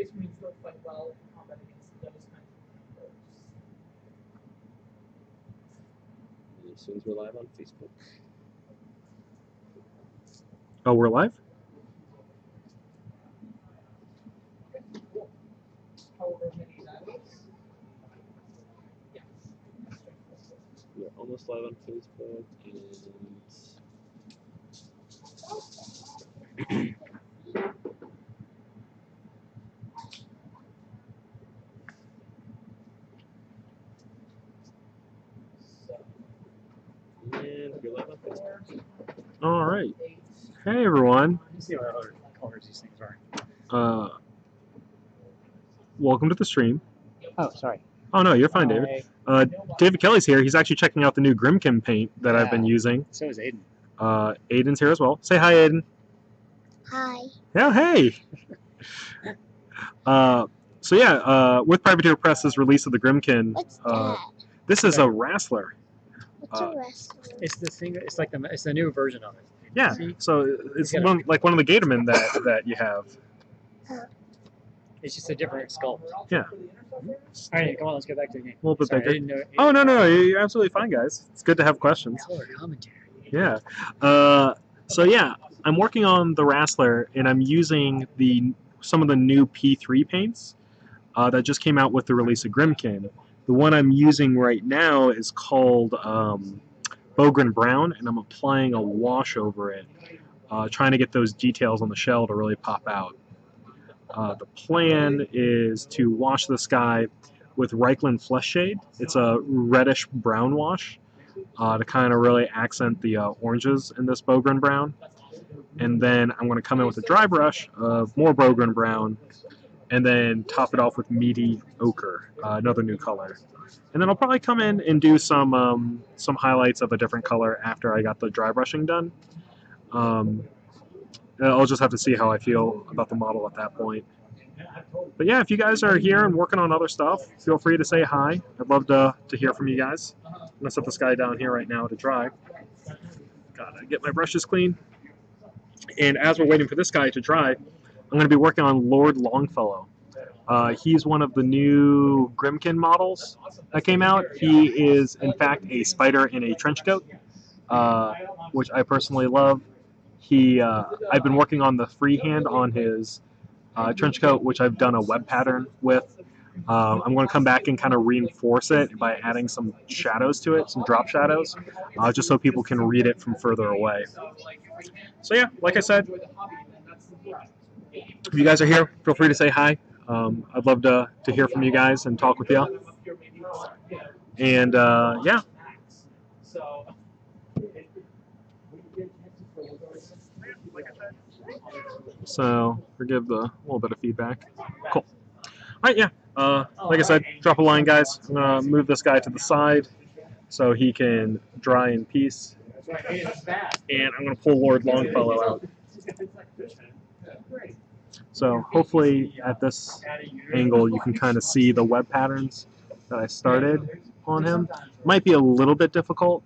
As soon as we're live on Facebook. Oh, we're live? We're almost live on Facebook and we're live on Facebook. All right. Hey, everyone. Let me see what other colors these things are. Welcome to the stream. Oh, sorry. Oh, no, you're fine, David. David Kelly's here. He's actually checking out the new Grimkin paint that I've been using. So is Aiden. Aiden's here as well. Say hi, Aiden. Hi. Yeah, hey. With Privateer Press's release of the Grimkin, What's that? this is a Wrestler. What's a wrestler? It's the thing. It's like it's the new version of it. Yeah, See? so it's one of the Gatormen that you have. It's just a different sculpt. Yeah. All right, come on, let's get back to the game. A little bit Sorry, I bigger. didn't know. Oh, no, you're absolutely fine, guys. It's good to have questions. Color commentary. Yeah. I'm working on the Wrestler, and I'm using some of the new P3 paints that just came out with the release of Grimkin. The one I'm using right now is called Bogren Brown, and I'm applying a wash over it, trying to get those details on the shell to really pop out. The plan is to wash this guy with Reichland Flesh Shade. It's a reddish brown wash to kind of really accent the oranges in this Bogren Brown. And then I'm going to come in with a dry brush of more Bogren Brown and then top it off with Meaty Ochre, another new color. And then I'll probably come in and do some highlights of a different color after I got the dry brushing done. I'll just have to see how I feel about the model at that point. But yeah, if you guys are here and working on other stuff, feel free to say hi. I'd love to hear from you guys. I'm going to set this guy down here right now to dry. Gotta get my brushes clean. And as we're waiting for this guy to dry, I'm going to be working on Lord Longfellow. He's one of the new Grimkin models that came out. He is, in fact, a spider in a trench coat, which I personally love. I've been working on the freehand on his trench coat, which I've done a web pattern with. I'm going to come back and kind of reinforce it by adding some shadows to it, some drop shadows, just so people can read it from further away. So yeah, like I said, if you guys are here, feel free to say hi. I'd love to hear from you guys and talk with you. And yeah. So forgive the little bit of feedback. Cool. All right, yeah. Like I said, drop a line, guys. I'm gonna move this guy to the side so he can dry in peace. And I'm gonna pull Lord Longfellow out. So hopefully at this angle you can kind of see the web patterns that I started on him. Might be a little bit difficult.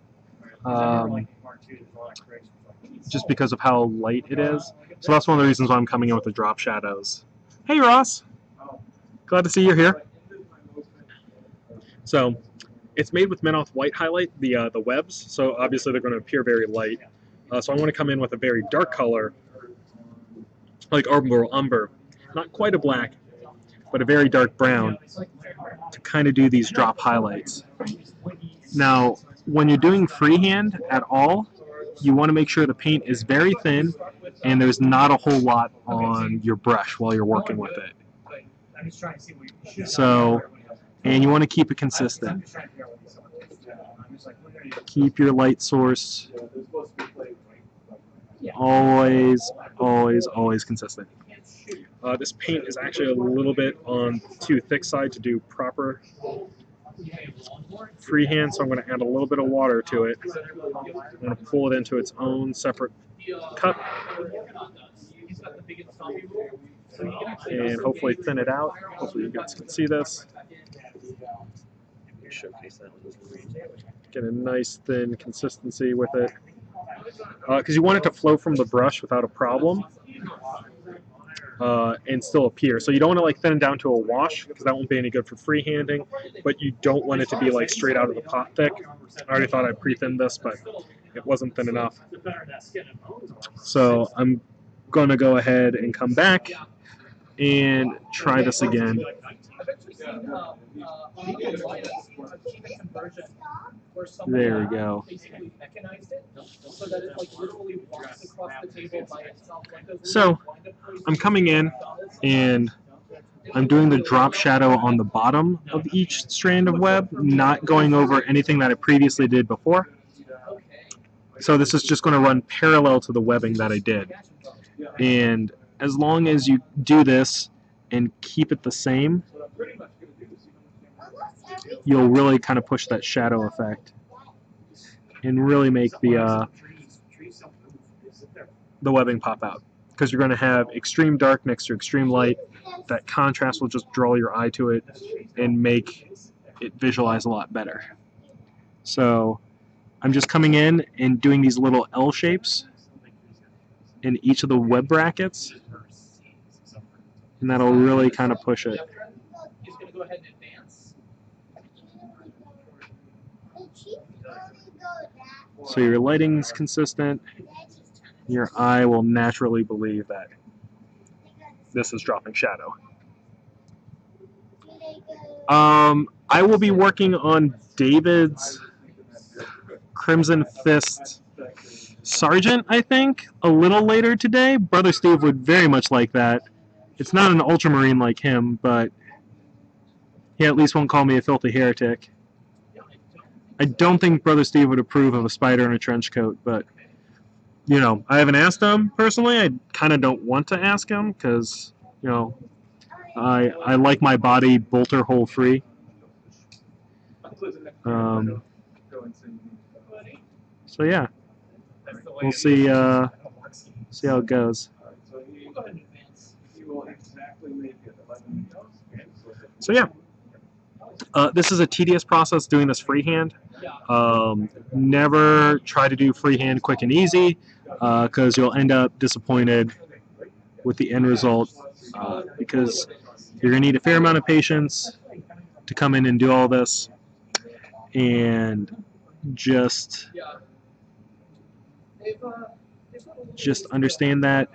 Just because of how light it is. So that's one of the reasons why I'm coming in with the drop shadows. Hey Ross! Glad to see you're here. So it's made with Menoth White highlight, the webs, so obviously they're going to appear very light. So I'm going to come in with a very dark color, like Arbor Umber. Not quite a black, but a very dark brown to kind of do these drop highlights. Now, when you're doing freehand at all, you want to make sure the paint is very thin and there's not a whole lot on your brush while you're working with it. So, and you want to keep it consistent. Keep your light source always, always, always consistent. This paint is actually a little bit on too thick side to do proper freehand, so I'm going to add a little bit of water to it. I'm going to pull it into its own separate cup and hopefully thin it out. Hopefully you guys can see this. Showcase that one. Get a nice thin consistency with it. Because you want it to flow from the brush without a problem. and still appear. So you don't want to like thin it down to a wash because that won't be any good for freehanding, but you don't want it to be like straight out of the pot thick. I already thought I pre-thinned this, but it wasn't thin enough. So I'm going to go ahead and come back and try this again. There we go. So I'm coming in and I'm doing the drop shadow on the bottom of each strand of web, not going over anything that I previously did before. So this is just going to run parallel to the webbing that I did. And as long as you do this and keep it the same, you'll really kind of push that shadow effect and really make the webbing pop out. Because you're going to have extreme dark next to extreme light. That contrast will just draw your eye to it and make it visualize a lot better. So I'm just coming in and doing these little L shapes in each of the web brackets, and that'll really kind of push it. So your lighting's consistent. Your eye will naturally believe that this is dropping shadow. I will be working on David's Crimson Fist Sergeant, I think, a little later today. Brother Steve would very much like that. It's not an Ultramarine like him, but he at least won't call me a filthy heretic. I don't think Brother Steve would approve of a spider in a trench coat, but, you know, I haven't asked him personally. I kind of don't want to ask him because, you know, I like my body bolter hole free. So yeah, we'll see how it goes. So yeah, this is a tedious process doing this freehand. Never try to do freehand quick and easy because you'll end up disappointed with the end result because you're going to need a fair amount of patience to come in and do all this, and just understand that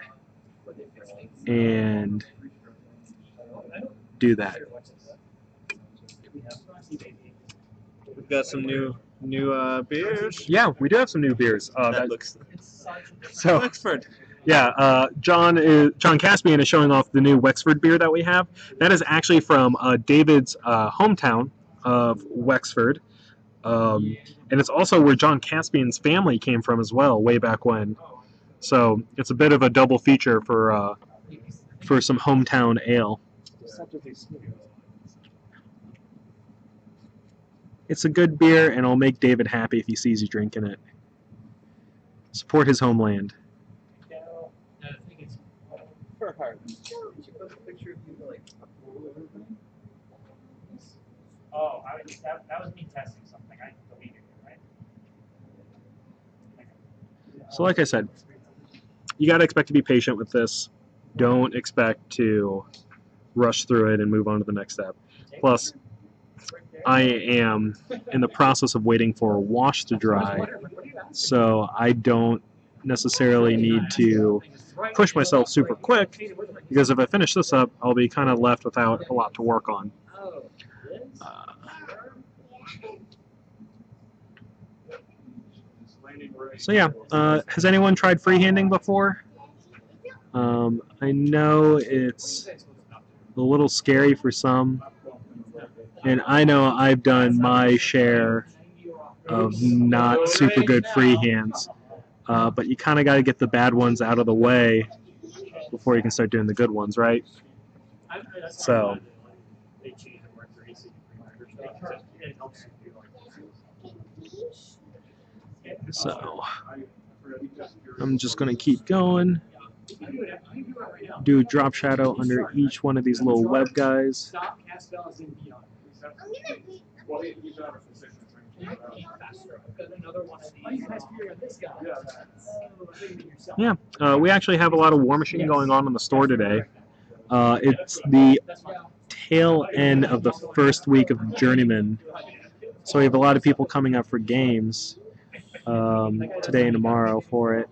and do that. We've got some new beers. Yeah, we do have some new beers. That looks so. Wexford. Yeah, Jon Caspian is showing off the new Wexford beer that we have. That is actually from David's hometown of Wexford, and it's also where Jon Caspian's family came from as well, way back when. So it's a bit of a double feature for some hometown ale. It's a good beer, and it'll make David happy if he sees you drinking it. Support his homeland. Oh, that was me testing something. I deleted it, right? So like I said, you got to expect to be patient with this. Don't expect to rush through it and move on to the next step. Plus, I am in the process of waiting for a wash to dry, so I don't necessarily need to push myself super quick, because if I finish this up, I'll be kind of left without a lot to work on. So yeah, has anyone tried freehanding before? I know it's a little scary for some, and I know I've done my share of not super good freehands, but you kind of got to get the bad ones out of the way before you can start doing the good ones, right? So I'm just going to keep going. Do a drop shadow under each one of these little web guys. Yeah, we actually have a lot of War Machine going on in the store today. It's the tail end of the first week of Journeyman, so we have a lot of people coming up for games today and tomorrow for it.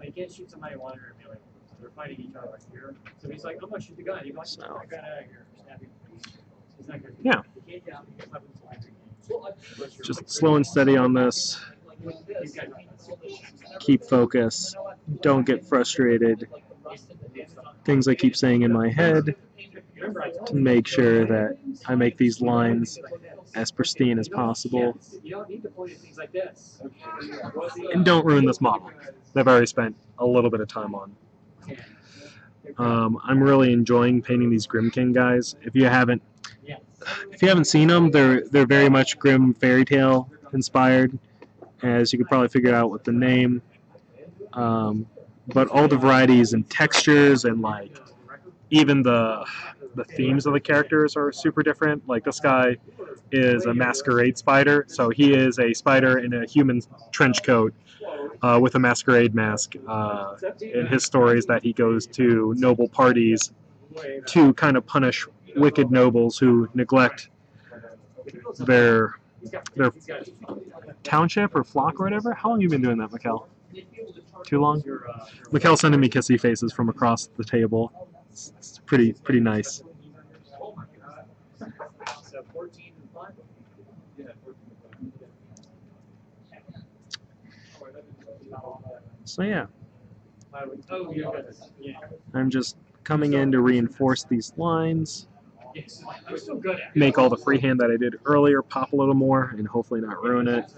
You can't shoot somebody while you're like they're fighting each other here. So he's like, I'm gonna shoot the gun. He's like, So. I got out of here. Snap him. He's not gonna. Yeah. You can't get out because weapons are Just slow and steady on this. Keep focus. Don't get frustrated. Things I keep saying in my head to make sure that I make these lines as pristine as possible. You don't need to point at things like this. And don't ruin this model that I've already spent a little bit of time on. I'm really enjoying painting these Grimkin guys. If you haven't seen them, they're very much Grimm fairy tale inspired, as you could probably figure out with the name. But all the varieties and textures and like even the themes of the characters are super different. Like this guy is a masquerade spider, so he is a spider in a human trench coat with a masquerade mask. In his stories that he goes to noble parties to kind of punish wicked nobles who neglect their township or flock or whatever. How long have you been doing that, Mikkel? Too long? Mikkel's sending me kissy faces from across the table. It's pretty nice. So yeah, I'm just coming in to reinforce these lines, make all the freehand that I did earlier pop a little more, and hopefully not ruin it,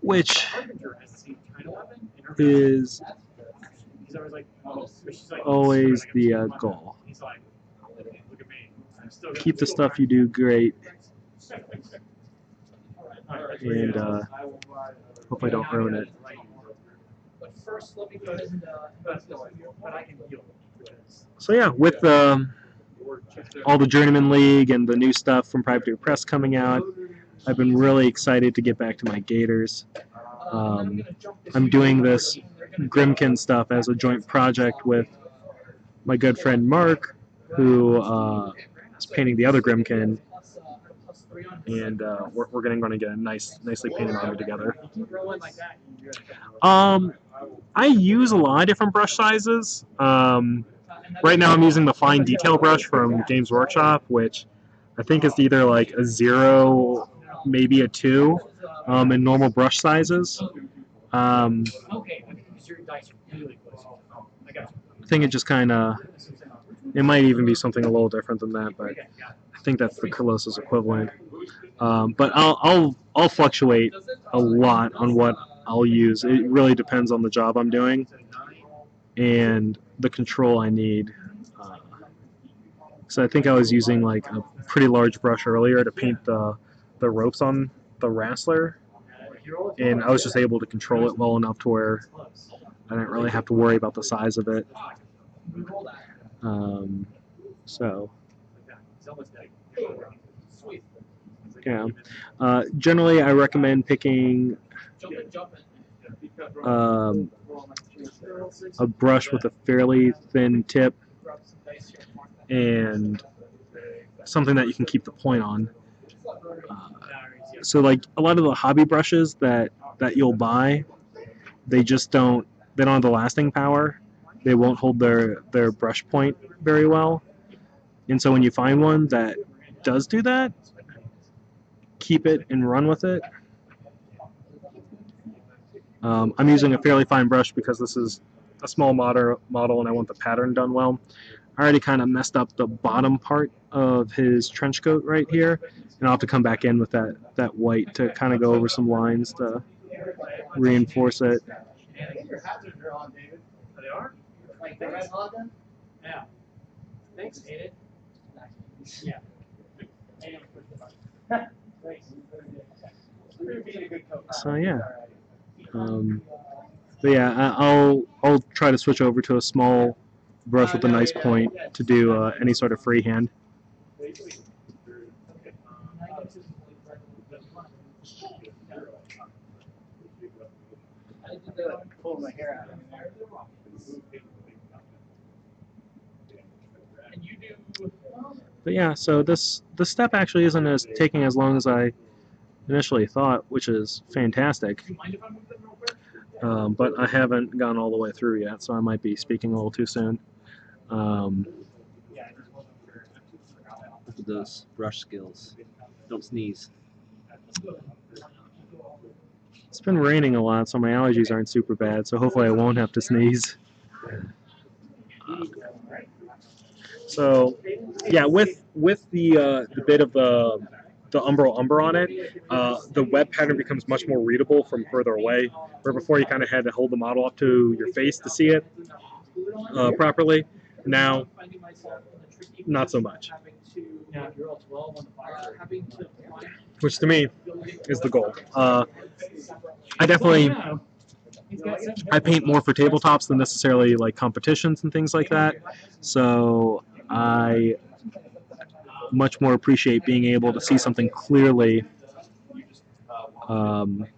which is always the goal. Keep the stuff you do great, and hope I don't ruin it. So yeah, with all the Journeyman League and the new stuff from Private Press coming out, I've been really excited to get back to my Gators. I'm doing this Grimkin stuff as a joint project with my good friend Mark, who is painting the other Grimkin, and we're going to get a nicely painted army together. I use a lot of different brush sizes. Right now I'm using the fine detail brush from Games Workshop, which I think is either like a 0, maybe a 2 in normal brush sizes. I think it just kind of, it might even be something a little different than that, but I think that's the Colossus equivalent. But I'll fluctuate a lot on what I'll use. It really depends on the job I'm doing and the control I need. So I think I was using like a pretty large brush earlier to paint the ropes on the Wrestler, and I was just able to control it well enough to where I didn't really have to worry about the size of it. So yeah, generally I recommend picking a brush with a fairly thin tip and something that you can keep the point on. So like a lot of the hobby brushes that you'll buy, they don't have the lasting power. They won't hold their brush point very well. And so when you find one that does do that, keep it and run with it. I'm using a fairly fine brush because this is a small model and I want the pattern done well. I already kind of messed up the bottom part of his trench coat right here, and I'll have to come back in with that white to kind of go over some lines to reinforce it. Yeah. Thanks, Aiden. Yeah. So yeah. But yeah, I'll try to switch over to a small brush with a nice point to do any sort of freehand. But yeah, so this step actually isn't as taking as long as I initially thought, which is fantastic. But I haven't gone all the way through yet, so I might be speaking a little too soon. Look at those brush skills. Don't sneeze. It's been raining a lot, so my allergies aren't super bad, so hopefully I won't have to sneeze. So, yeah, with the bit of the umber on it, the web pattern becomes much more readable from further away, where before you kind of had to hold the model up to your face to see it properly. Now, not so much. Which to me is the goal. I paint more for tabletops than necessarily like competitions and things like that. So I much more appreciate being able to see something clearly from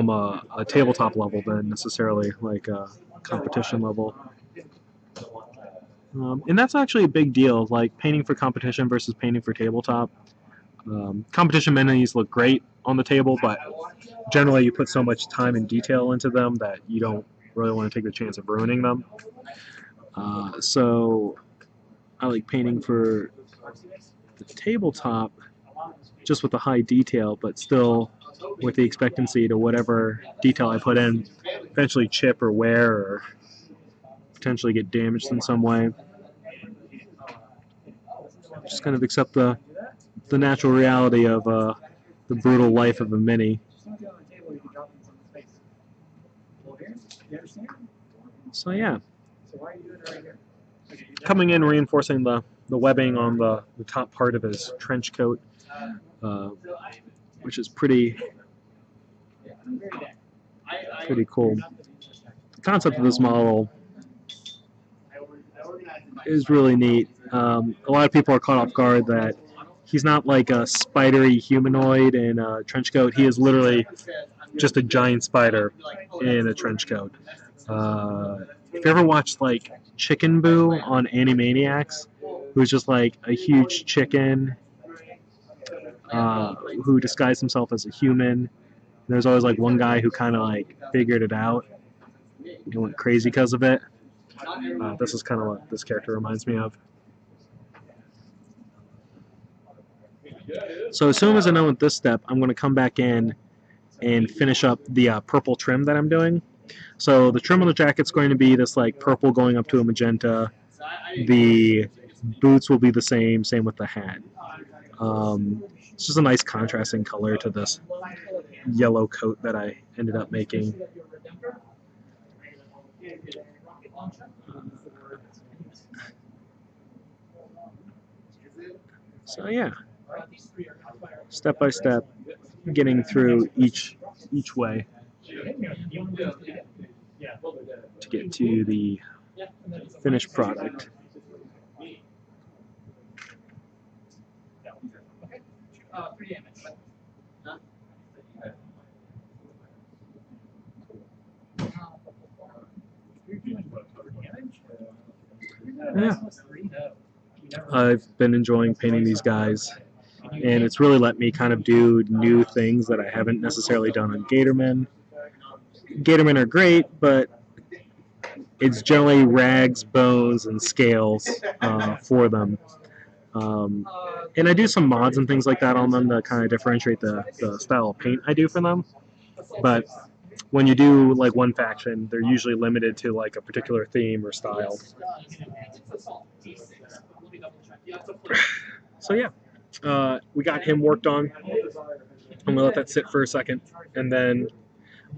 a tabletop level than necessarily like a competition level. And that's actually a big deal, like painting for competition versus painting for tabletop. Competition minis look great on the table, but generally you put so much time and detail into them that you don't really want to take the chance of ruining them. So I like painting for the tabletop just with the high detail, but still with the expectancy to whatever detail I put in eventually chip or wear or potentially get damaged in some way. Just kind of accept the natural reality of the brutal life of a mini. So yeah, coming in, reinforcing the webbing on the top part of his trench coat, which is pretty cool. The concept of this model is really neat. A lot of people are caught off guard that he's not like a spidery humanoid in a trench coat. He is literally just a giant spider in a trench coat. If you ever watched like Chicken Boo on Animaniacs, who's just like a huge chicken who disguised himself as a human. There's always like one guy who kind of like figured it out and went crazy because of it. This is kind of what this character reminds me of. So as soon as I'm done with this step, I'm going to come back in and finish up the purple trim that I'm doing. So the trim on the jacket's going to be this like purple going up to a magenta. The boots will be the same with the hat. It's just a nice contrasting color to this yellow coat that I ended up making. So yeah, step by step, getting through each way to get to the finished product. Yeah, I've been enjoying painting these guys, and it's really let me kind of do new things that I haven't necessarily done on Gatormen. Gatormen are great, but it's generally rags, bones, and scales for them. And I do some mods and things like that on them to kind of differentiate the style of paint I do for them. But when you do like one faction, they're usually limited to like a particular theme or style. So yeah, we got him worked on. I'm gonna let that sit for a second, and then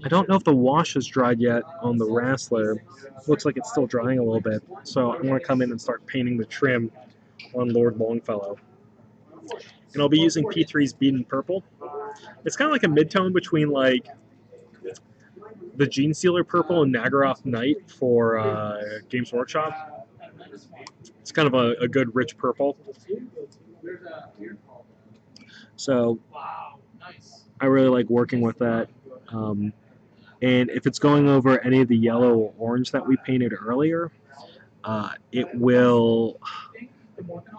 I don't know if the wash is dried yet on the Wrestler. Looks like it's still drying a little bit, so I'm gonna come in and start painting the trim on Lord Longfellow. And I'll be using P3's Beaten Purple. It's kind of like a mid-tone between like the Gene Sealer Purple and Nagaroth Night for Games Workshop. It's kind of a good rich purple. So I really like working with that. And if it's going over any of the yellow or orange that we painted earlier, it will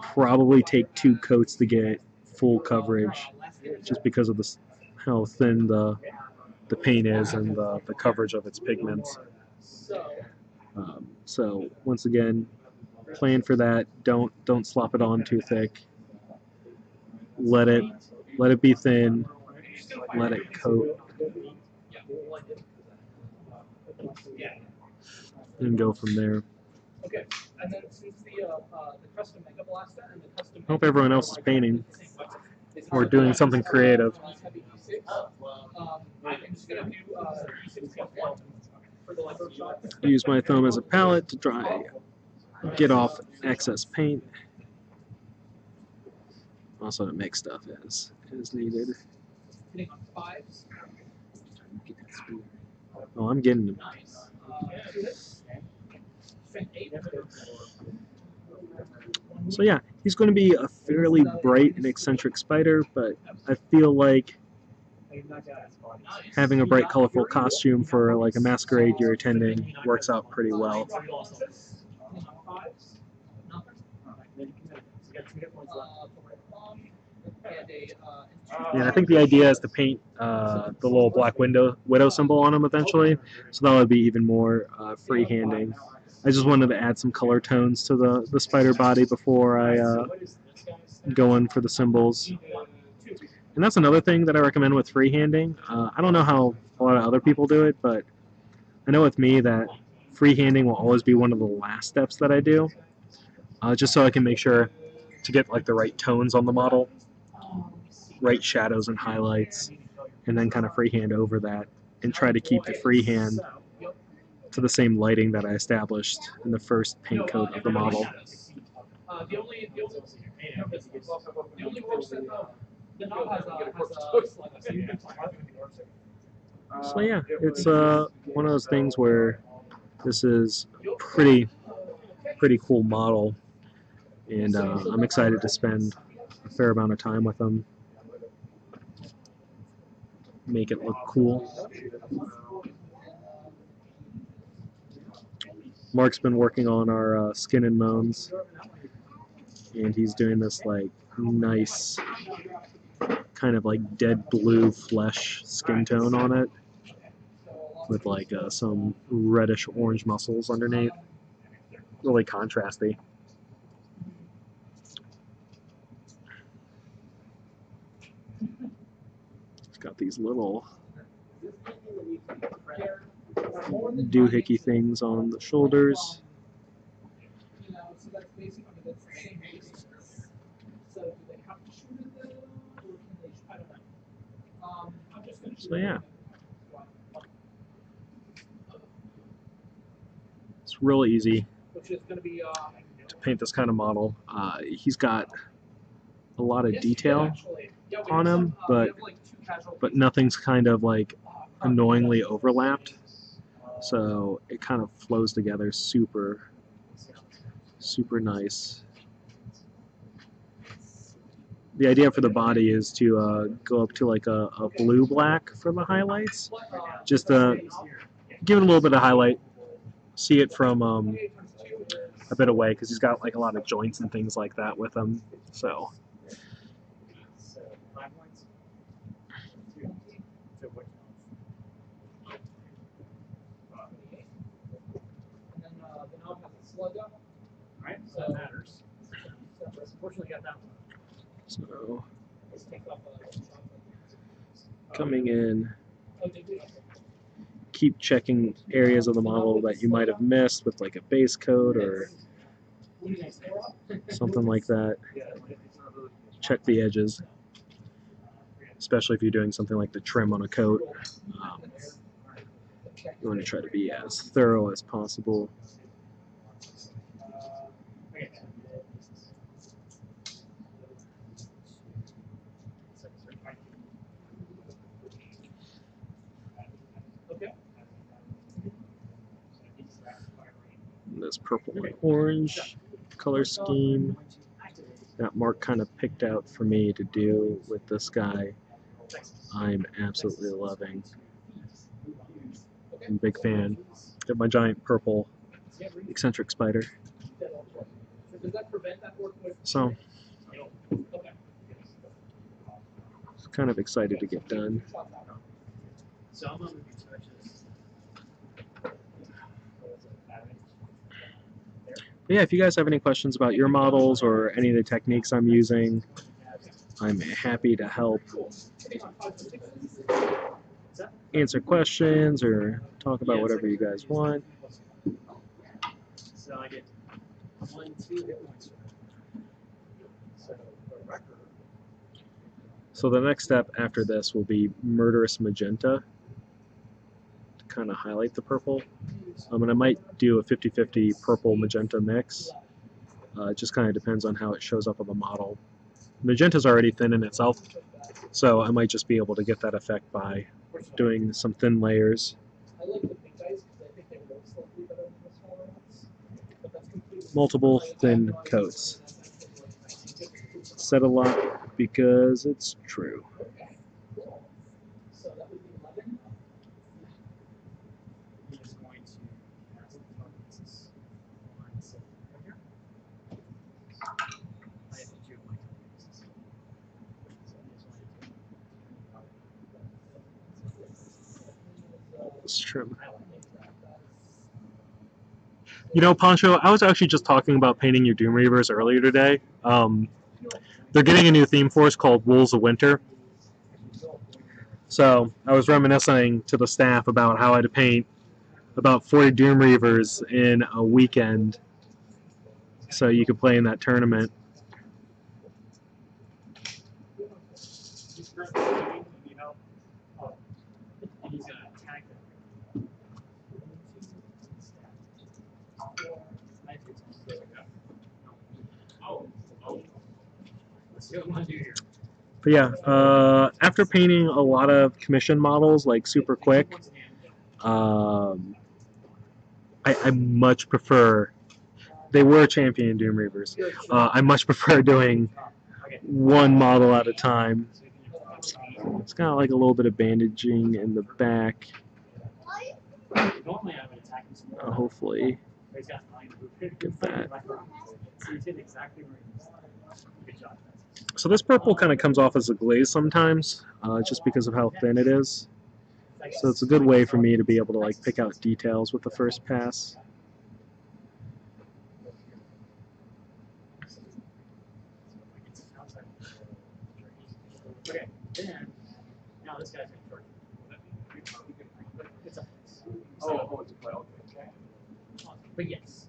probably take 2 coats to get full coverage, just because of how thin the paint is and the coverage of its pigments. So once again, plan for that. Don't slop it on too thick. Let it be thin. Let it coat, and go from there. Hope everyone else is painting or doing something creative. Use my thumb as a palette to get off excess paint. Also to make stuff as needed. Oh, I'm getting them. So yeah, he's going to be a fairly bright and eccentric spider, but I feel like having a bright, colorful costume for like a masquerade you're attending works out pretty well. Yeah, I think the idea is to paint the little black widow symbol on him eventually, so that would be even more free-handing. I just wanted to add some color tones to the spider body before I go in for the symbols. And that's another thing that I recommend with freehanding. I don't know how a lot of other people do it, but I know with me that freehanding will always be one of the last steps that I do, just so I can make sure to get like the right tones on the model, right shadows and highlights, and then kind of freehand over that and try to keep the freehand to the same lighting that I established in the first paint coat of the model. So yeah, it's one of those things where this is a pretty cool model, and I'm excited to spend a fair amount of time with them, make it look cool. Mark's been working on our skin and moans, and he's doing this like nice kind of like dead blue flesh skin tone on it with like some reddish orange muscles underneath. Really contrasty. It's got these little doohickey things on the shoulders. So yeah, it's really easy to paint this kind of model. He's got a lot of detail on him, but nothing's kind of like annoyingly overlapped, so it kind of flows together super nice. The idea for the body is to go up to like a blue-black for the highlights, just to give it a little bit of highlight, see it from a bit away, because he's got like a lot of joints and things like that with him. So coming in, keep checking areas of the model that you might have missed with like a base coat or something like that. Check the edges, especially if you're doing something like the trim on a coat. You want to try to be as thorough as possible. This purple and orange color scheme that Mark kind of picked out for me to do with this guy, I'm absolutely loving. I'm a big fan of my giant purple eccentric spider. So, kind of excited to get done. So I'm gonna move you touches. Yeah, if you guys have any questions about your models or any of the techniques I'm using, I'm happy to help answer questions or talk about whatever you guys want. So I get 1, 2 hit points. So the record. So the next step after this will be Murderous Magenta to kind of highlight the purple. And I might do a 50-50 purple magenta mix. It just kind of depends on how it shows up on the model. Magenta's already thin in itself, so I might just be able to get that effect by doing some thin layers. Multiple thin coats. Said a lot because it's true. Let's trim. You know, Poncho, I was actually just talking about painting your Doom Reavers earlier today. They're getting a new theme for us called Wolves of Winter. So I was reminiscing to the staff about how I had to paint about 40 Doom Reavers in a weekend so you could play in that tournament. But yeah, after painting a lot of commission models like super quick, I much prefer, they were champion Doom Reavers, I much prefer doing one model at a time. It's kind of like a little bit of bandaging in the back. Hopefully get that. So this purple kind of comes off as a glaze sometimes, just because of how thin it is. So it's a good way for me to be able to like pick out details with the first pass. Okay, then now this guy's in charge. It's a it's a play. Okay. But yes.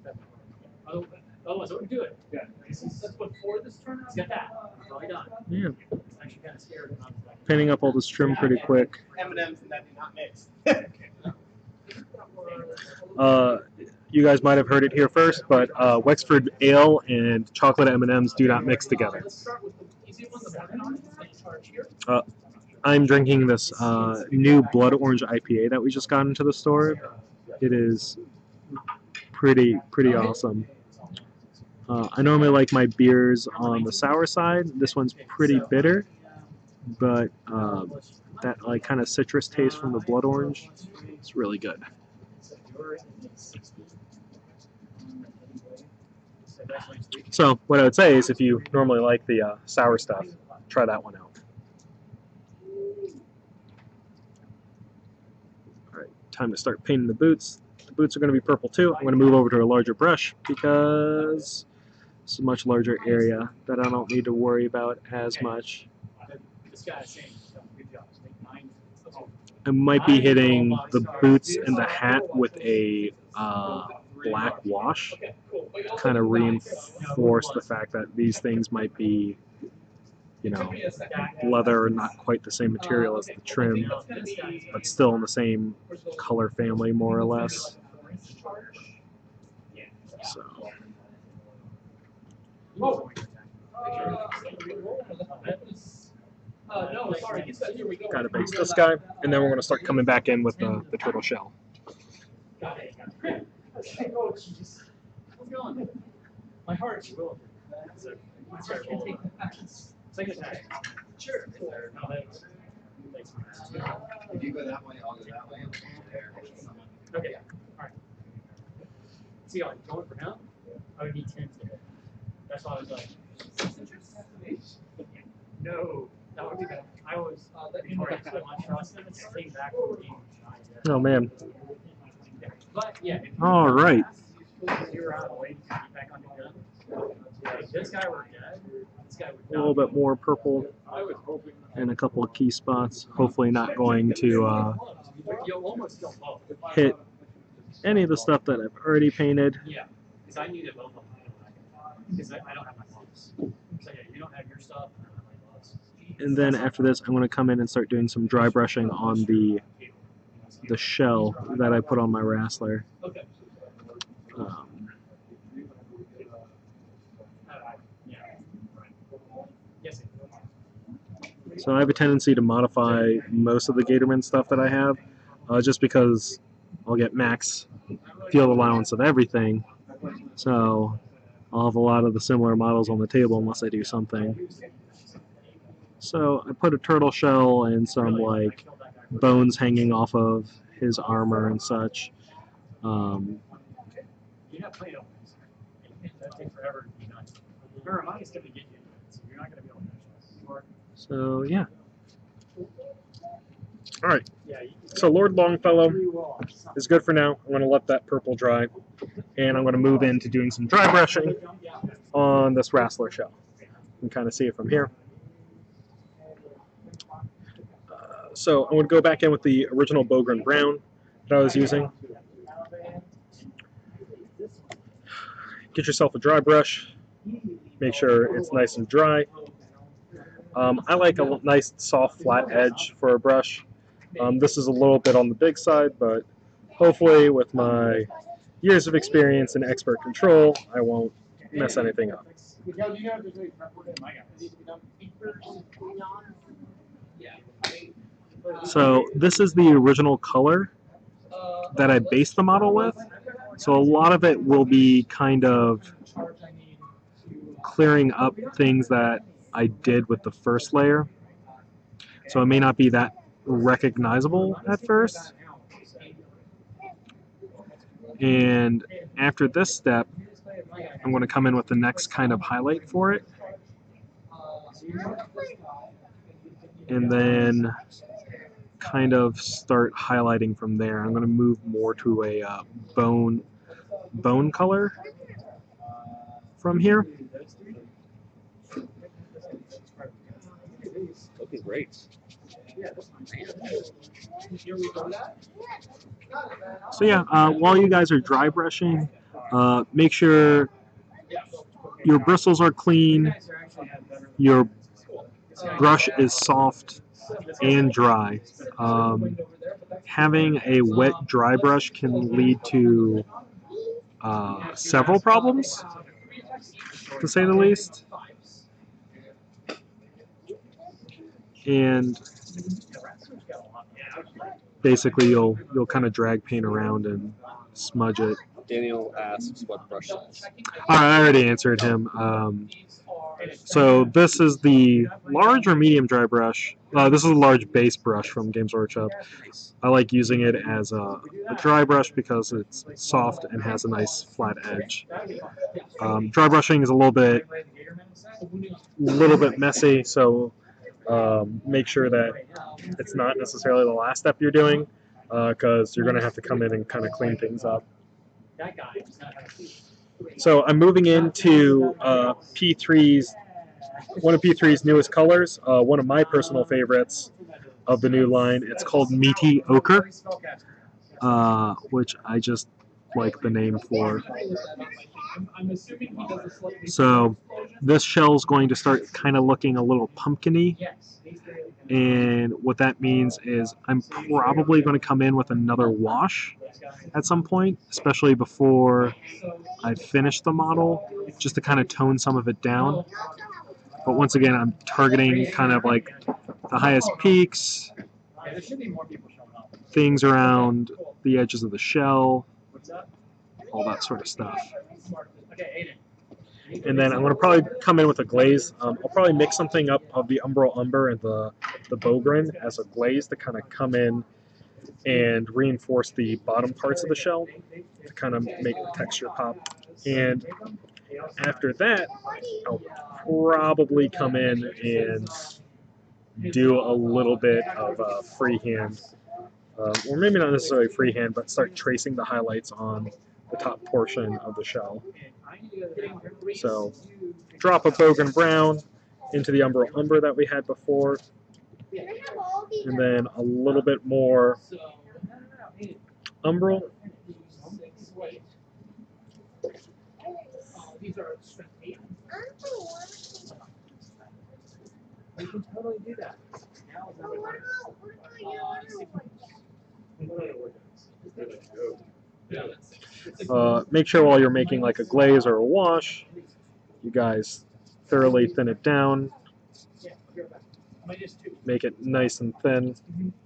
Otherwise, what would we do it? Yeah. That's what for this turn. Let's get that. It's already done. Yeah. I'm actually kind of scared when I was like, Painting up all this trim pretty quick. M&M's and that do not mix. You guys might have heard it here first, but Wexford Ale and chocolate M&Ms do not mix together. let's start with the easy one, the morning on. In charge here. I'm drinking this new Blood Orange IPA that we just got into the store. It is pretty awesome. I normally like my beers on the sour side. This one's pretty bitter, but that like kind of citrus taste from the Blood Orange, it's really good. So what I would say is if you normally like the sour stuff, try that one out. All right, time to start painting the boots. The boots are going to be purple too. I'm going to move over to a larger brush because it's a much larger area that I don't need to worry about as much. I might be hitting the boots and the hat with a black wash, kind of reinforce the fact that these things might be, you know, leather, not quite the same material as the trim, but still in the same color family, more or less. So. Gotta base this guy, and then we're gonna start coming back in with the turtle shell. My heart will. Second time. Sure. If you go that way, I'll go that way. Okay. All right. See, going for him, I would need 10 to hit. That's why I was like, No, that would be bad. I was victorious so much. I came back from the game. Oh man. But yeah. All right. You're out of the way to get back on the gun. If this guy were dead, this guy would A little bit more purple I was hoping. in a couple of key spots. Hopefully not going to You'll almost kill both. hit any of the stuff that I've already painted. Yeah, because I needed both of them. Because I don't have my gloves. So yeah, you don't have your stuff, and I don't have my gloves. And then after this, I'm going to come in and start doing some dry brushing on the shell that I put on my wrestler. Okay. Yes. So I have a tendency to modify most of the Gatorman stuff that I have, just because I'll get max field allowance of everything. So I'll have a lot of the similar models on the table unless I do something. So I put a turtle shell and some like bones hanging off of his armor and such. You're not playing that takes forever to be done. Remember, mine is going to get you, so you're not going to be able to finish. So yeah. All right. Yeah. So Lord Longfellow is good for now. I'm going to let that purple dry, and I'm going to move into doing some dry brushing on this wrestler shell. You can kind of see it from here. So I'm going to go back in with the original Bogren Brown that I was using. Get yourself a dry brush. Make sure it's nice and dry. I like a nice soft flat edge for a brush. This is a little bit on the big side, but hopefully with my years of experience in expert control, I won't mess anything up. So this is the original color that I based the model with. So a lot of it will be kind of clearing up things that I did with the first layer. So it may not be that recognizable at first. And after this step, I'm going to come in with the next kind of highlight for it. And then kind of start highlighting from there. I'm going to move more to a bone color from here. Looking great. So yeah, while you guys are dry brushing, make sure your bristles are clean, your brush is soft and dry. Having a wet dry brush can lead to several problems, to say the least. And basically you'll kind of drag paint around and smudge it. Daniel asks what brush size. I already answered him. So this is the large or medium dry brush. This is a large base brush from Games Workshop. I like using it as a dry brush because it's soft and has a nice flat edge. Dry brushing is a little bit messy, so make sure that it's not necessarily the last step you're doing, because you're going to have to come in and kind of clean things up. So I'm moving into P3's, one of P3's newest colors, one of my personal favorites of the new line. It's called Meaty Ochre, which I just like the name for. So this shell's going to start kind of looking a little pumpkin-y, and what that means is I'm probably going to come in with another wash at some point, especially before I finish the model, just to kind of tone some of it down. But once again, I'm targeting kind of like the highest peaks, things around the edges of the shell, all that sort of stuff. And then I'm going to probably come in with a glaze. I'll probably mix something up of the Umbral Umber and the Bogren as a glaze to kind of come in and reinforce the bottom parts of the shell to kind of make the texture pop. And after that, I'll probably come in and do a little bit of freehand, or maybe not necessarily freehand, but start tracing the highlights on the top portion of the shell. So drop a Bogan Brown into the Umbral Umber that we had before, and then a little bit more Umbral. These are strength 8. We can totally do that. Now is not the time. Make sure while you're making like a glaze or a wash, you guys thoroughly thin it down. Make it nice and thin.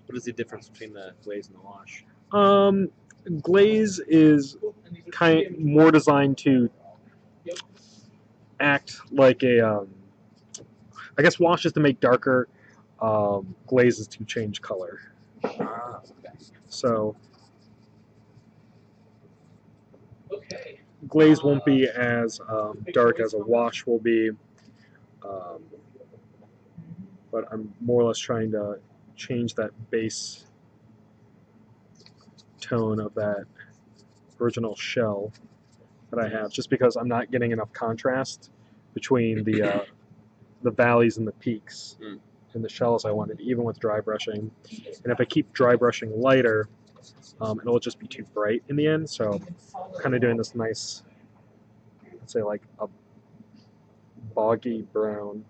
What is the difference between the glaze and the wash? Glaze is kind of more designed to act like a, I guess wash is to make darker, glaze is to change color. So glaze won't be as dark as a wash will be, but I'm more or less trying to change that base tone of that original shell that I have, just because I'm not getting enough contrast between the valleys and the peaks in the shells I wanted, even with dry brushing. And if I keep dry brushing lighter, it'll just be too bright in the end. So I'm kind of doing this nice, let's say like a boggy brown.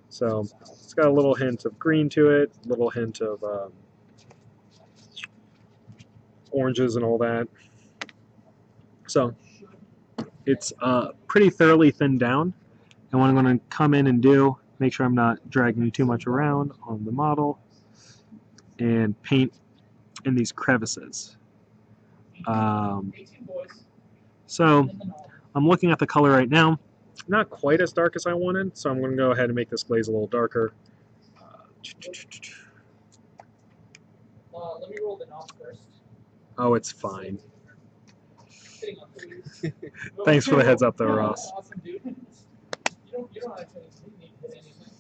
So it's got a little hint of green to it, a little hint of oranges and all that. So it's pretty thoroughly thinned down. And what I'm going to come in and do, make sure I'm not dragging too much around on the model, and paint in these crevices. So I'm looking at the color right now. Not quite as dark as I wanted, so I'm going to go ahead and make this glaze a little darker. Let me roll the knob first. Oh, it's fine. Thanks for the heads up, though, Ross. Awesome, dude. You don't actually need to hit anything.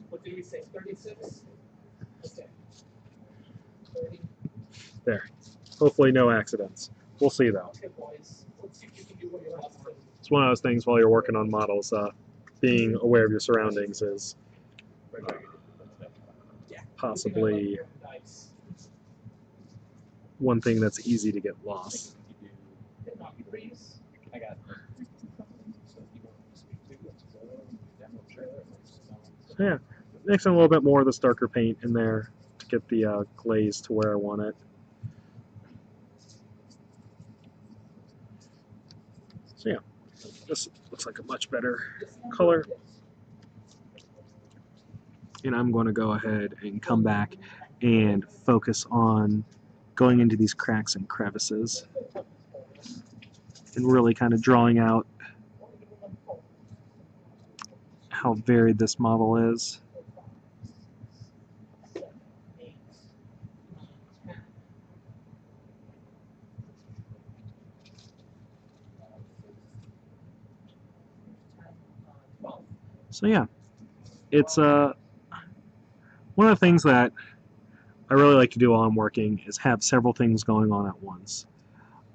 What did we say? 36? Okay. 30. There. Hopefully no accidents. We'll see, though. Okay, boys. Let's see if you can do what you're about to do. It's one of those things while you're working on models, being aware of your surroundings is possibly one thing that's easy to get lost. I got So yeah, mixing a little bit more of this darker paint in there to get the glaze to where I want it. So yeah, this looks like a much better color. And I'm going to go ahead and come back and focus on going into these cracks and crevices and really kind of drawing out how varied this model is. So yeah, it's one of the things that I really like to do while I'm working is have several things going on at once.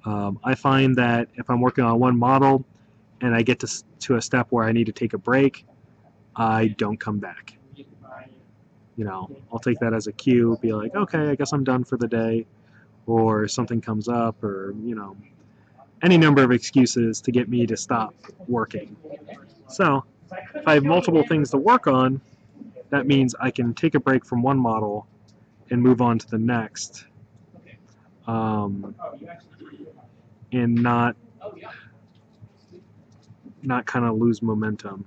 I find that if I'm working on one model and I get to a step where I need to take a break, I don't come back. You know, I'll take that as a cue, be like, okay, I guess I'm done for the day, or something comes up, or, you know, any number of excuses to get me to stop working. So if I have multiple things to work on, that means I can take a break from one model and move on to the next, and not kind of lose momentum.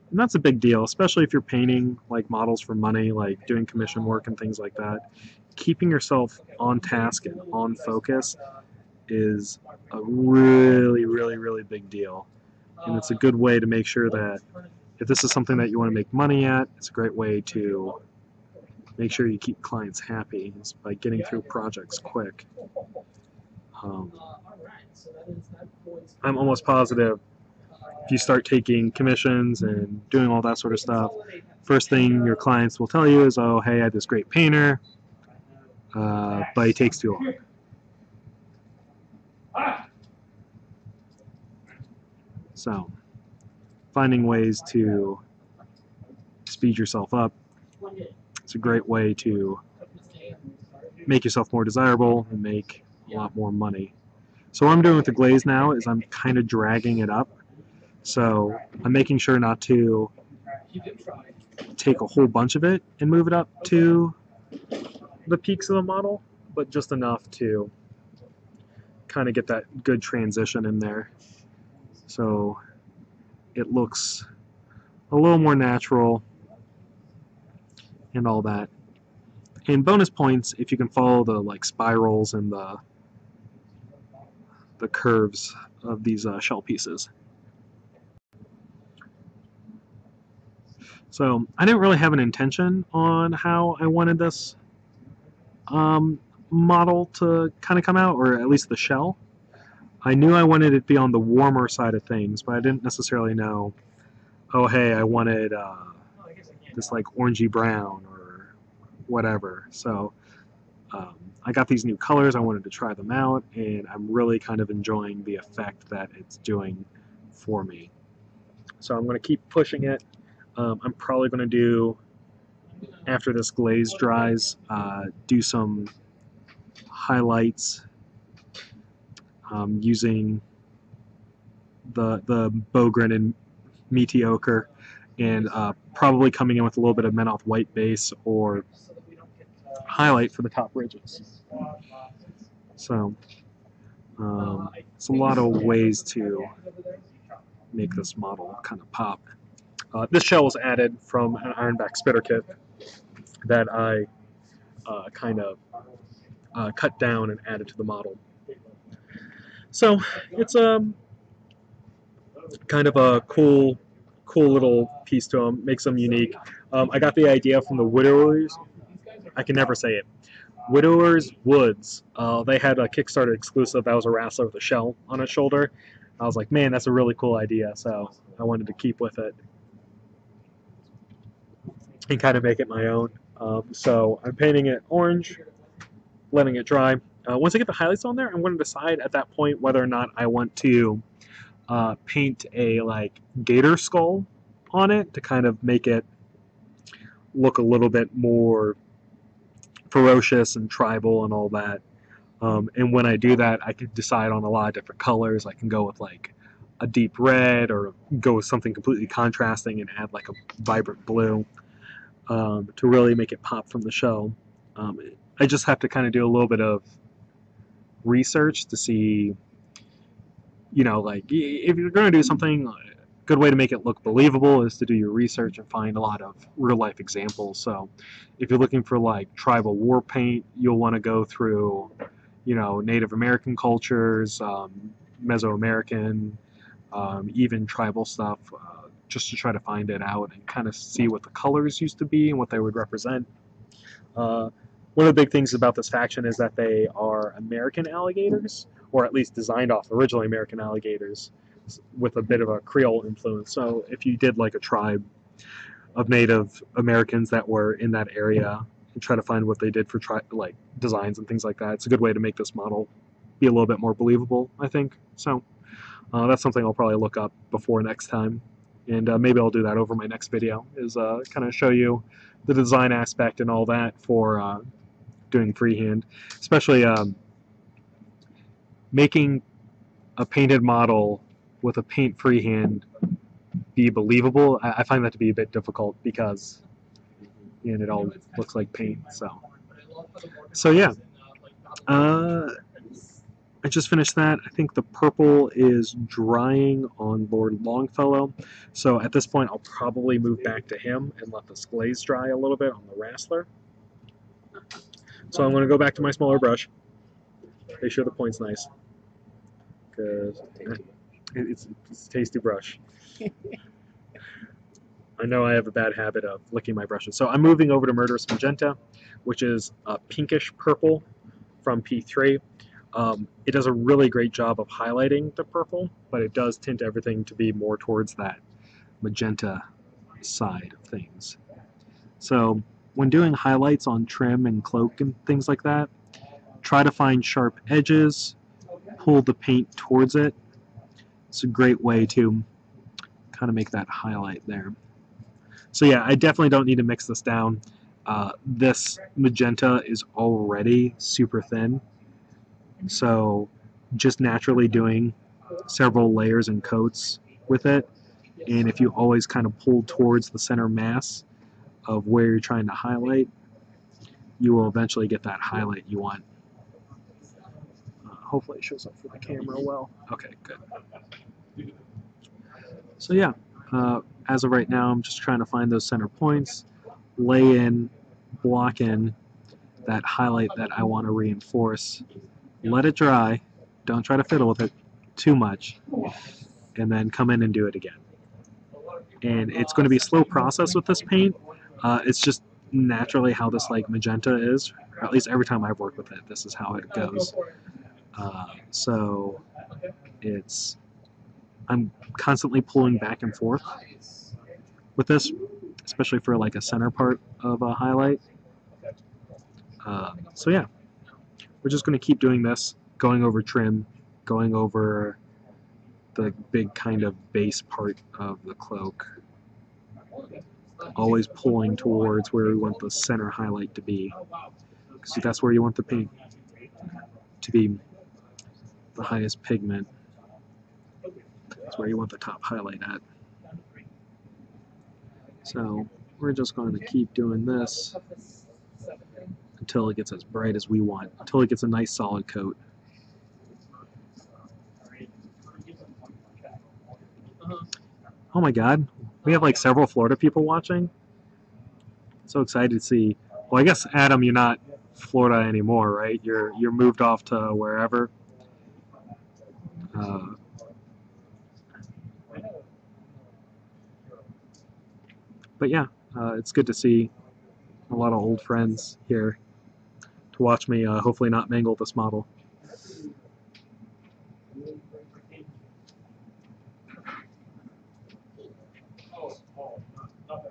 And that's a big deal, especially if you're painting like models for money, like doing commission work and things like that. Keeping yourself on task and on focus is a really, really, really big deal. And it's a good way to make sure that if this is something that you want to make money at, it's a great way to make sure you keep clients happy by getting through projects quick. I'm almost positive if you start taking commissions and doing all that sort of stuff, first thing your clients will tell you is, oh, hey, I had this great painter, but he takes too long. So, finding ways to speed yourself up, it's a great way to make yourself more desirable and make a lot more money. So what I'm doing with the glaze now is I'm kind of dragging it up. So I'm making sure not to take a whole bunch of it and move it up to the peaks of the model, but just enough to kind of get that good transition in there. So it looks a little more natural and all that. And bonus points if you can follow the like spirals and the curves of these shell pieces. So I didn't really have an intention on how I wanted this model to kind of come out, or at least the shell. I knew I wanted it to be on the warmer side of things, but I didn't necessarily know, oh hey, I wanted this like orangey brown or whatever. So I got these new colors, I wanted to try them out, and I'm really kind of enjoying the effect that it's doing for me. So I'm going to keep pushing it. I'm probably going to do, after this glaze dries, do some highlights using the Bogren and Mediocre, and probably coming in with a little bit of Menoth white base or highlight for the top ridges. So it's a lot of ways to make this model kind of pop. This shell was added from an Ironback spitter kit that I kind of cut down and added to the model. So it's kind of a cool little piece to them, makes them unique. I got the idea from the Widowers. I can never say it. Widowers Woods. They had a Kickstarter exclusive that was a wrestler with a shell on his shoulder. I was like, man, that's a really cool idea, so I wanted to keep with it and kind of make it my own. So I'm painting it orange, letting it dry. Once I get the highlights on there, I'm going to decide at that point whether or not I want to paint a like gator skull on it to kind of make it look a little bit more ferocious and tribal and all that. And when I do that, I can decide on a lot of different colors. I can go with like a deep red, or go with something completely contrasting and add like a vibrant blue to really make it pop from the shell. I just have to kind of do a little bit of research to see, you know, like if you're going to do something, a good way to make it look believable is to do your research and find a lot of real life examples. So if you're looking for like tribal war paint, you'll want to go through, you know, Native American cultures, Mesoamerican, even tribal stuff, just to try to find it out and kind of see what the colors used to be and what they would represent. One of the big things about this faction is that they are American alligators, or at least designed off originally American alligators with a bit of a Creole influence. So if you did like a tribe of Native Americans that were in that area and try to find what they did for like designs and things like that, it's a good way to make this model be a little bit more believable, I think. So that's something I'll probably look up before next time, and maybe I'll do that over my next video, is kind of show you the design aspect and all that for doing freehand, especially making a painted model with a paint freehand be believable. I find that to be a bit difficult because it all looks like paint. So yeah, I just finished that. I think the purple is drying on Lord Longfellow, so at this point I'll probably move back to him and let this glaze dry a little bit on the Wrestler. So I'm going to go back to my smaller brush, make sure the point's nice, because it's a tasty brush. I know I have a bad habit of licking my brushes. So I'm moving over to Murderous Magenta, which is a pinkish purple from P3. It does a really great job of highlighting the purple, but it does tint everything to be more towards that magenta side of things. So when doing highlights on trim and cloak and things like that, try to find sharp edges, pull the paint towards it. It's a great way to kind of make that highlight there. So yeah, I definitely don't need to mix this down. This magenta is already super thin, so just naturally doing several layers and coats with it, and if you always kind of pull towards the center mass of where you're trying to highlight, you will eventually get that highlight you want. Hopefully it shows up for the camera well. Okay, good. So yeah, as of right now, I'm just trying to find those center points, lay in, block in that highlight that I want to reinforce, let it dry, don't try to fiddle with it too much, and then come in and do it again. And it's going to be a slow process with this paint. It's just naturally how this like magenta is, or at least every time I've worked with it, this is how it goes. So I'm constantly pulling back and forth with this, especially for like a center part of a highlight. So yeah, we're just going to keep doing this, going over trim, going over the big kind of base part of the cloak, always pulling towards where we want the center highlight to be, because that's where you want the paint to be the highest pigment. That's where you want the top highlight at. So we're just going to keep doing this until it gets as bright as we want, until it gets a nice solid coat. Oh my god, we have like several Florida people watching. So excited to see. Well, I guess Adam, you're not Florida anymore, right? You're moved off to wherever. But yeah, it's good to see a lot of old friends here to watch me hopefully not mangle this model.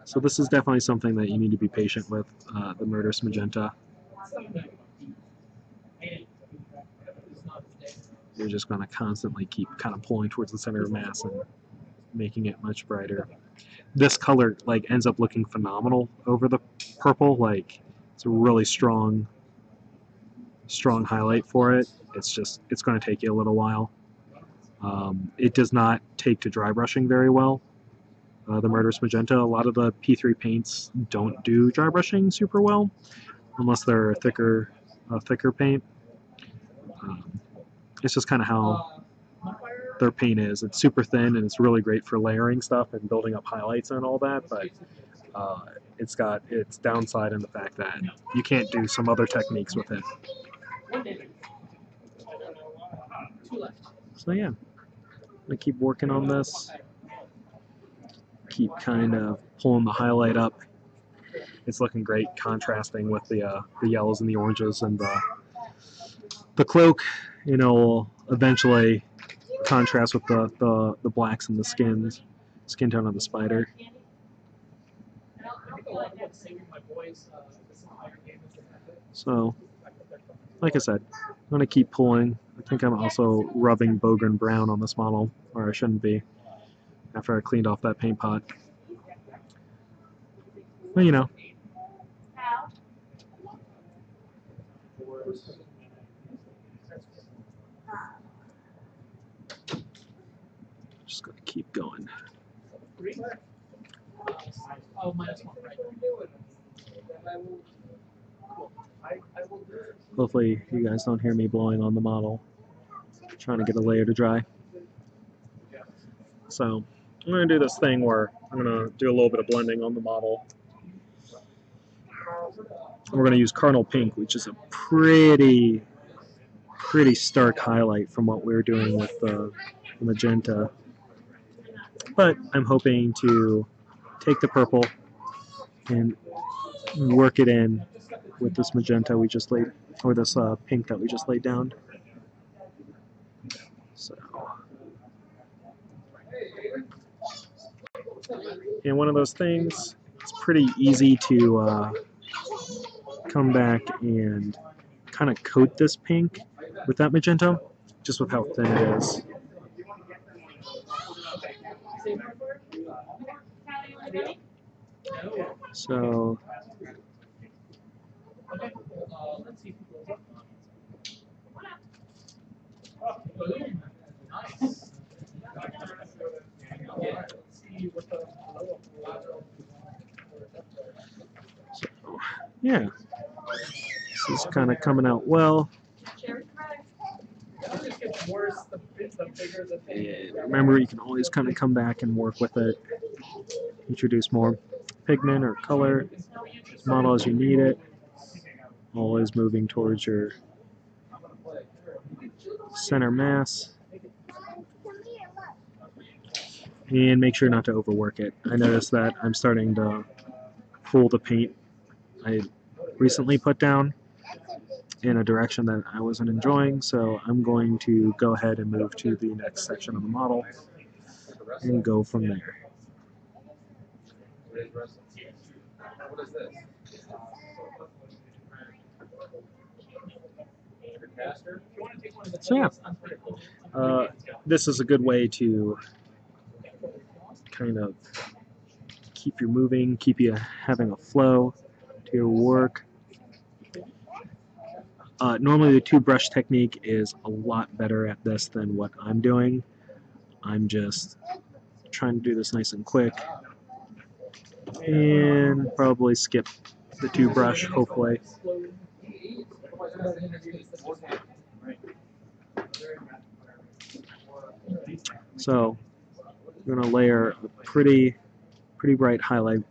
So this is definitely something that you need to be patient with, the Murderous Magenta. You're just going to constantly keep kind of pulling towards the center of mass and making it much brighter. This color like ends up looking phenomenal over the purple. Like it's a really strong highlight for it. It's going to take you a little while. It does not take to dry brushing very well. The Murderous Magenta, a lot of the P3 paints don't do dry brushing super well, unless they're a thicker paint. It's just kind of how their paint is. It's super thin and it's really great for layering stuff and building up highlights and all that, but it's got its downside in the fact that you can't do some other techniques with it. So yeah, I'm gonna keep working on this. Keep kind of pulling the highlight up. It's looking great, contrasting with the yellows and the oranges, and the cloak, you know, will eventually contrast with the blacks and the skin tone of the spider. So, like I said, I'm going to keep pulling. I think I'm also rubbing Bogren Brown on this model, or I shouldn't be, after I cleaned off that paint pot. But you know. Just going to keep going. Hopefully you guys don't hear me blowing on the model. I'm trying to get a layer to dry. So I'm going to do this thing where I'm going to do a little bit of blending on the model. We're going to use Cardinal Pink, which is a pretty stark highlight from what we were doing with the magenta. But I'm hoping to take the purple and work it in with this magenta we just laid, or this pink that we just laid down. So, and one of those things, it's pretty easy to come back and kind of coat this pink with that magenta, just with how thin it is. So, yeah, this is kind of coming out well. And remember, you can always kind of come back and work with it, introduce more pigment or color, model as you need it, always moving towards your center mass. And make sure not to overwork it. I noticed that I'm starting to pull the paint I recently put down in a direction that I wasn't enjoying, so I'm going to go ahead and move to the next section of the model and go from there. So yeah, this is a good way to kind of keep you moving, keep you having a flow to your work. Normally the two brush technique is a lot better at this than what I'm doing. I'm just trying to do this nice and quick and probably skip the two brush, hopefully. So I'm going to layer a pretty bright highlight,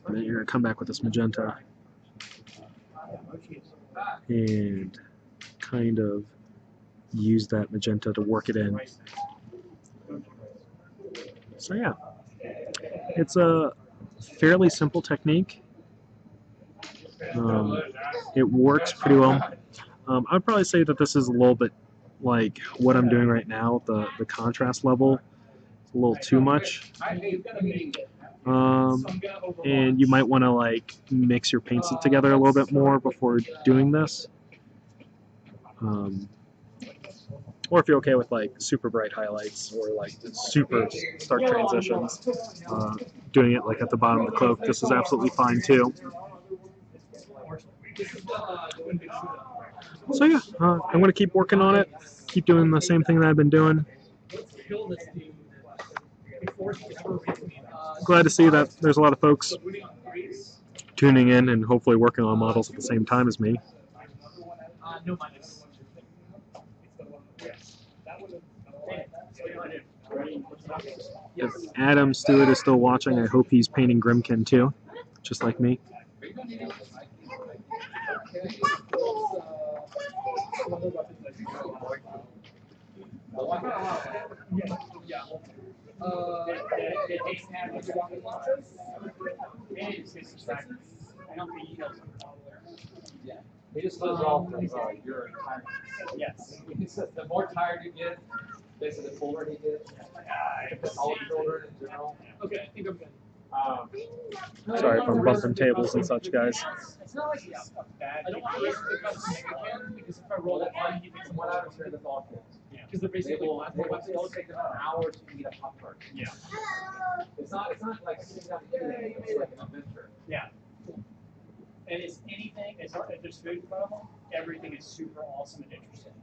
and then you're going to come back with this magenta and kind of use that magenta to work it in. So yeah, it's a fairly simple technique. It works pretty well. I'd probably say that this is a little bit like what I'm doing right now. The contrast level is a little too much. And you might want to like mix your paints together a little bit more before doing this. Or if you're okay with like super bright highlights or like super stark transitions, doing it like at the bottom of the cloak, this is absolutely fine too. So yeah, I'm going to keep working on it, keep doing the same thing that I've been doing. Glad to see that there's a lot of folks tuning in and hopefully working on models at the same time as me. If Adam Stewart is still watching, I hope he's painting Grimkin too, just like me. He just lives off of your tiredness. Yes. He says the more tired you get, basically the fuller he gets. All the children in general. Okay, I think I'm good. Sorry if I'm bumping tables and such, guys. It's not like it's a bad. I don't want to because if I roll that one, he thinks someone out of here that's all kids. Yeah. Because they're basically it'll take them an hour to eat a Pop-Tart. Yeah. It's not like sitting down to eat. It's like an adventure. Yeah. And it's anything, if there's food in front of them, everything is super awesome and interesting.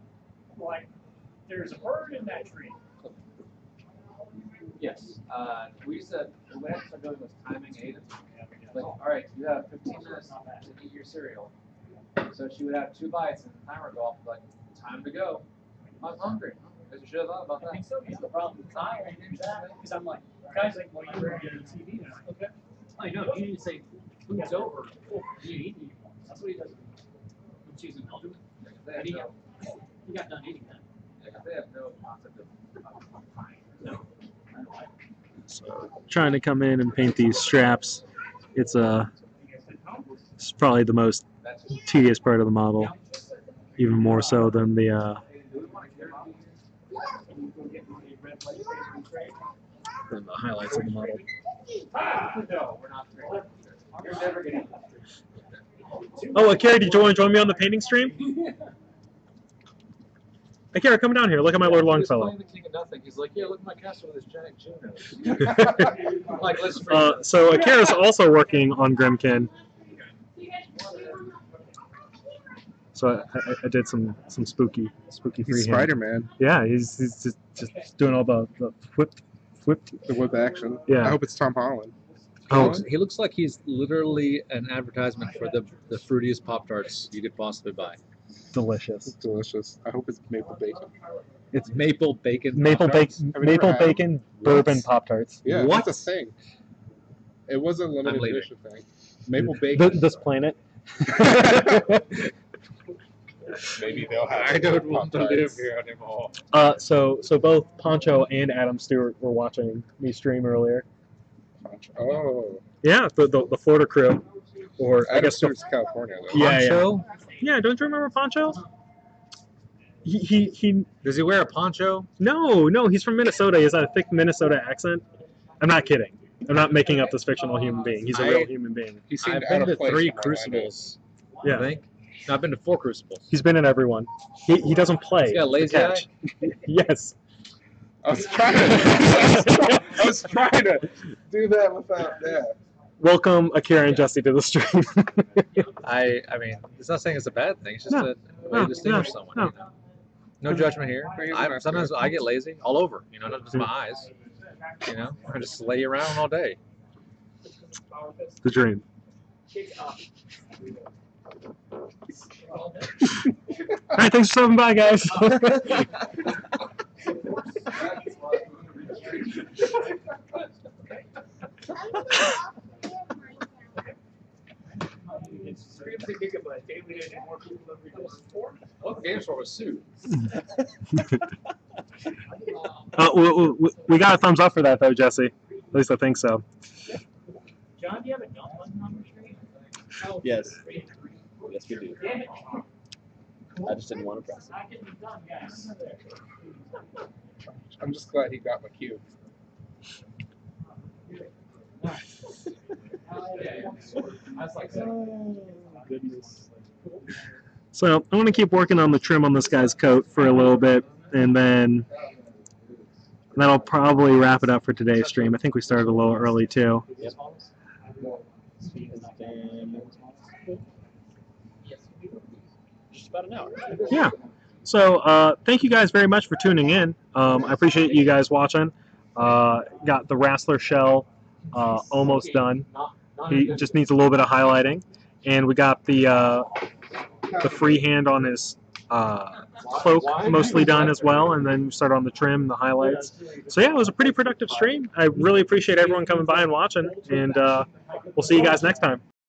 Like, there's a bird in that tree. Yes. We said, the way I started doing was timing Aiden. Like, all right, you have 15 minutes to eat your cereal. So she would have 2 bites and the timer would go off, like, time to go. I'm hungry. Because you should have thought about that. I think so. It's the problem. I won't do that. Because I'm like, guys, like, well, you're getting TV tonight. Okay. I know. You need to say, food's over. You eat anymore. That's what he does. When she's in Belgium. And he got done eating that. Yeah, they have no concept of time. No. So trying to come in and paint these straps, it's probably the most tedious part of the model. even more so than the highlights of the model. No, we're not. You're never getting. Oh, Akira, did you want to join me on the painting stream? Akira, come down here. Look at my Lord Longfellow. He's playing the King of Nothing. He's like, yeah, look at my castle with this giant Juno. I'm like, let's freak. So Akira's also working on Grimkin. So I did some spooky He's freehand. Spider-Man. Yeah, he's just doing all the whip. The whip action. Yeah. I hope it's Tom Holland. Oh, He looks like he's literally an advertisement for the fruitiest Pop-Tarts you could possibly buy. delicious. It's delicious. I hope it's maple bacon. It's maple bacon. Maple Pop-Tarts? bacon, Have you never maple had bacon, bourbon What? Pop Tarts. Yeah, What? that's a thing. It was a limited leaving. edition thing. Maple bacon. This planet. Maybe they'll have. I don't want to live Pop-Tarts. here anymore. So both Poncho and Adam Stewart were watching me stream earlier. Oh, Yeah, the Florida crew, or I Adam guess Stewart's California though. Yeah, Poncho? yeah. Don't you remember Poncho? He Does he wear a poncho? no, he's from Minnesota. He has a thick Minnesota accent. I'm not kidding. I'm not making up this fictional human being. He's a real human being. He seemed I've out been of to place 3 from what I know. Crucibles. I Yeah, think. No, I've been to 4 Crucibles. he's been in everyone. He doesn't play. He's got a It's a lazy catch. Yes. I was trying to do that without that. Welcome Akira and Jesse to the stream. I mean, it's not saying it's a bad thing. It's just No. a way No, to distinguish no, someone. no. You know? No judgment here. But he's a nice Sometimes guy. I get lazy all over. You know, not just my eyes. You know, I just lay around all day. The dream. All right, thanks for stopping by, guys. Well, the game store was sued. We got a thumbs up for that, though, Jesse. At least I think so. John, do you have a Jon Galvin on your screen? Yes. Yes, we do. I just didn't want to press it. I'm just glad he got my cue. Goodness. So I want to keep working on the trim on this guy's coat for a little bit, and then that'll probably wrap it up for today's stream. I think we started a little early, too. Yep. Just about an hour. Yeah. So thank you guys very much for tuning in. I appreciate you guys watching. Got the Wrestler shell almost done. He just needs a little bit of highlighting. And we got the freehand on his cloak mostly done as well. And then we started on the trim, the highlights. So yeah, it was a pretty productive stream. I really appreciate everyone coming by and watching. And we'll see you guys next time.